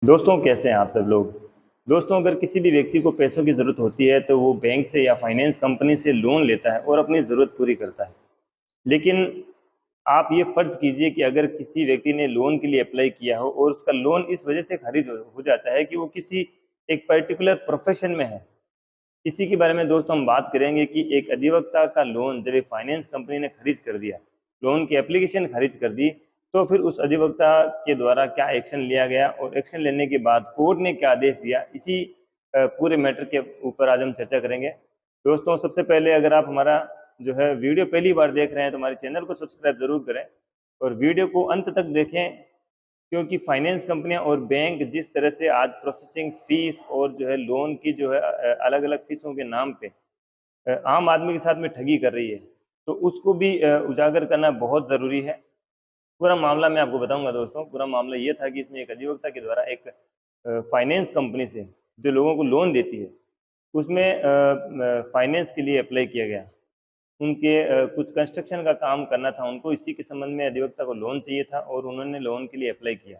दोस्तों कैसे हैं आप सब लोग। दोस्तों अगर किसी भी व्यक्ति को पैसों की ज़रूरत होती है तो वो बैंक से या फाइनेंस कंपनी से लोन लेता है और अपनी ज़रूरत पूरी करता है। लेकिन आप ये फ़र्ज़ कीजिए कि अगर किसी व्यक्ति ने लोन के लिए अप्लाई किया हो और उसका लोन इस वजह से खारिज हो जाता है कि वो किसी एक पर्टिकुलर प्रोफेशन में है। इसी के बारे में दोस्तों हम बात करेंगे कि एक अधिवक्ता का लोन जब एक फाइनेंस कंपनी ने खारिज कर दिया, लोन की एप्लीकेशन खारिज कर दी, तो फिर उस अधिवक्ता के द्वारा क्या एक्शन लिया गया और एक्शन लेने के बाद कोर्ट ने क्या आदेश दिया, इसी पूरे मैटर के ऊपर आज हम चर्चा करेंगे। दोस्तों सबसे पहले अगर आप हमारा जो है वीडियो पहली बार देख रहे हैं तो हमारे चैनल को सब्सक्राइब ज़रूर करें और वीडियो को अंत तक देखें, क्योंकि फाइनेंस कंपनियां और बैंक जिस तरह से आज प्रोसेसिंग फीस और जो है लोन की जो है अलग अलग फीसों के नाम पे आम आदमी के साथ में ठगी कर रही है, तो उसको भी उजागर करना बहुत ज़रूरी है। पूरा मामला मैं आपको बताऊंगा दोस्तों। पूरा मामला ये था कि इसमें एक अधिवक्ता के द्वारा एक फाइनेंस कंपनी से जो लोगों को लोन देती है उसमें फाइनेंस के लिए अप्लाई किया गया। उनके कुछ कंस्ट्रक्शन का काम करना था उनको, इसी के संबंध में अधिवक्ता को लोन चाहिए था और उन्होंने लोन के लिए अप्लाई किया।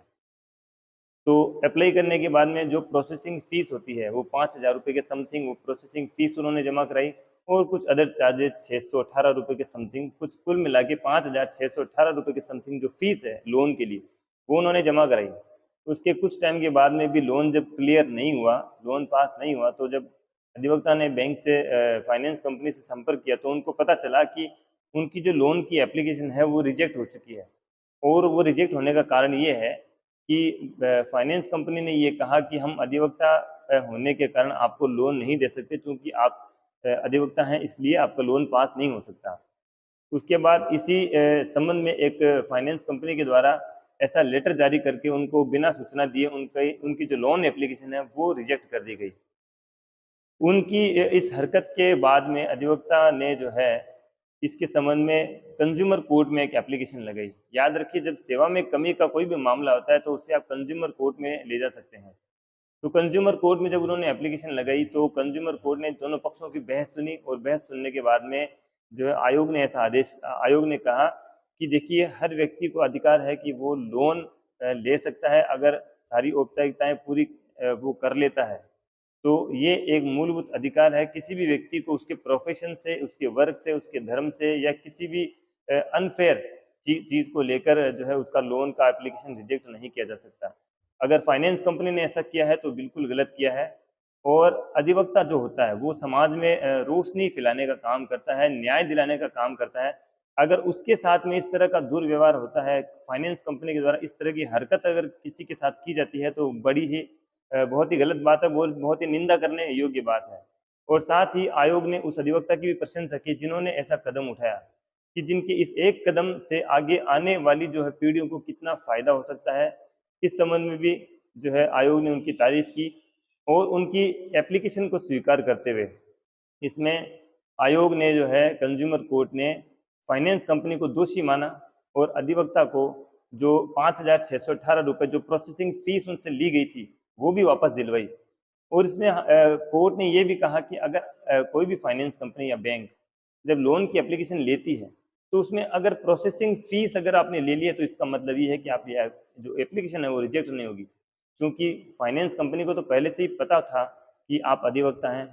तो अप्लाई करने के बाद में जो प्रोसेसिंग फ़ीस होती है वो 5,000 रुपये के समथिंग वो प्रोसेसिंग फ़ीस उन्होंने जमा कराई और कुछ अदर चार्जेज 618 रुपये के समथिंग, कुछ कुल मिला के 5,618 रुपये के समथिंग जो फ़ीस है लोन के लिए वो उन्होंने जमा कराई। उसके कुछ टाइम के बाद में भी लोन जब क्लियर नहीं हुआ, लोन पास नहीं हुआ, तो जब अधिवक्ता ने बैंक से फाइनेंस कंपनी से संपर्क किया तो उनको पता चला कि उनकी जो लोन की एप्लीकेशन है वो रिजेक्ट हो चुकी है। और वो रिजेक्ट होने का कारण ये है कि फाइनेंस कंपनी ने ये कहा कि हम अधिवक्ता होने के कारण आपको लोन नहीं दे सकते, क्योंकि आप अधिवक्ता हैं इसलिए आपका लोन पास नहीं हो सकता। उसके बाद इसी संबंध में एक फाइनेंस कंपनी के द्वारा ऐसा लेटर जारी करके उनको बिना सूचना दिए उनकी उनकी जो लोन एप्लीकेशन है वो रिजेक्ट कर दी गई। उनकी इस हरकत के बाद में अधिवक्ता ने जो है इसके संबंध में कंज्यूमर कोर्ट में एक एप्लीकेशन लगाई। याद रखिए जब सेवा में कमी का कोई भी मामला होता है तो उससे आप कंज्यूमर कोर्ट में ले जा सकते हैं। तो कंज्यूमर कोर्ट में जब उन्होंने एप्लीकेशन लगाई तो कंज्यूमर कोर्ट ने दोनों पक्षों की बहस सुनी और बहस सुनने के बाद में जो है आयोग ने कहा कि देखिए हर व्यक्ति को अधिकार है कि वो लोन ले सकता है अगर सारी औपचारिकताएं पूरी वो कर लेता है। तो ये एक मूलभूत अधिकार है, किसी भी व्यक्ति को उसके प्रोफेशन से, उसके वर्क से, उसके धर्म से या किसी भी अनफेयर चीज़ को लेकर जो है उसका लोन का एप्लीकेशन रिजेक्ट नहीं किया जा सकता। अगर फाइनेंस कंपनी ने ऐसा किया है तो बिल्कुल गलत किया है। और अधिवक्ता जो होता है वो समाज में रोशनी फैलाने का काम करता है, न्याय दिलाने का काम करता है। अगर उसके साथ में इस तरह का दुर्व्यवहार होता है, फाइनेंस कंपनी के द्वारा इस तरह की हरकत अगर किसी के साथ की जाती है तो बड़ी ही बहुत ही गलत बात है, बहुत ही निंदा करने योग्य बात है। और साथ ही आयोग ने उस अधिवक्ता की भी प्रशंसा की जिन्होंने ऐसा कदम उठाया, कि जिनके इस एक कदम से आगे आने वाली जो है पीढ़ियों को कितना फ़ायदा हो सकता है, इस संबंध में भी जो है आयोग ने उनकी तारीफ़ की। और उनकी एप्लीकेशन को स्वीकार करते हुए इसमें आयोग ने जो है कंज्यूमर कोर्ट ने फाइनेंस कंपनी को दोषी माना और अधिवक्ता को जो 5,618 रुपये जो प्रोसेसिंग फीस उनसे ली गई थी वो भी वापस दिलवाई। और इसमें कोर्ट ने ये भी कहा कि अगर कोई भी फाइनेंस कंपनी या बैंक जब लोन की एप्लीकेशन लेती है तो उसमें अगर प्रोसेसिंग फीस अगर आपने ले ली है तो इसका मतलब ये है कि आप ये जो एप्लीकेशन है वो रिजेक्ट नहीं होगी, क्योंकि फाइनेंस कंपनी को तो पहले से ही पता था कि आप अधिवक्ता हैं।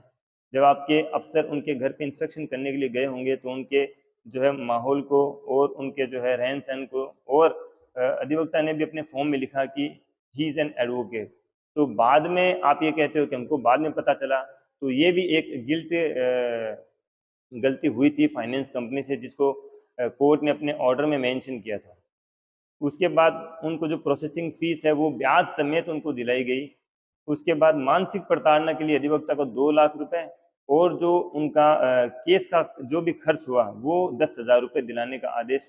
जब आपके अफ़सर उनके घर पे इंस्पेक्शन करने के लिए गए होंगे तो उनके जो है माहौल को और उनके जो है रहन-सहन को और अधिवक्ता ने भी अपने फॉर्म में लिखा कि ही इज़ एन एडवोकेट। तो बाद में आप ये कहते हो कि हमको बाद में पता चला, तो ये भी एक गलती हुई थी फाइनेंस कंपनी से जिसको कोर्ट ने अपने ऑर्डर में मेंशन किया था। उसके बाद उनको जो प्रोसेसिंग फ़ीस है वो ब्याज समेत उनको दिलाई गई। उसके बाद मानसिक प्रताड़ना के लिए अधिवक्ता को 2 लाख रुपए और जो उनका केस का जो भी खर्च हुआ वो 10,000 रुपए दिलाने का आदेश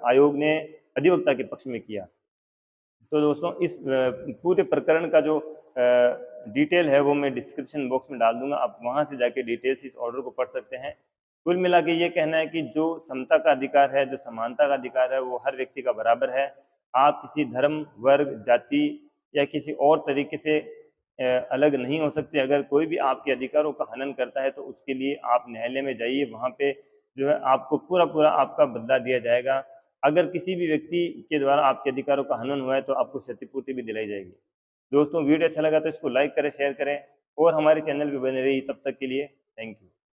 आयोग ने अधिवक्ता के पक्ष में किया। तो दोस्तों इस पूरे प्रकरण का जो डिटेल है वो मैं डिस्क्रिप्शन बॉक्स में डाल दूँगा, आप वहाँ से जाके डिटेल से इस ऑर्डर को पढ़ सकते हैं। कुल मिला के ये कहना है कि जो समता का अधिकार है, जो समानता का अधिकार है, वो हर व्यक्ति का बराबर है। आप किसी धर्म, वर्ग, जाति या किसी और तरीके से अलग नहीं हो सकते। अगर कोई भी आपके अधिकारों का हनन करता है तो उसके लिए आप न्यायालय में जाइए, वहाँ पे जो है आपको पूरा-पूरा आपका बदला दिया जाएगा। अगर किसी भी व्यक्ति के द्वारा आपके अधिकारों का हनन हुआ है तो आपको क्षतिपूर्ति भी दिलाई जाएगी। दोस्तों वीडियो अच्छा लगा तो इसको लाइक करें, शेयर करें और हमारे चैनल पे बने रहिए। तब तक के लिए थैंक यू।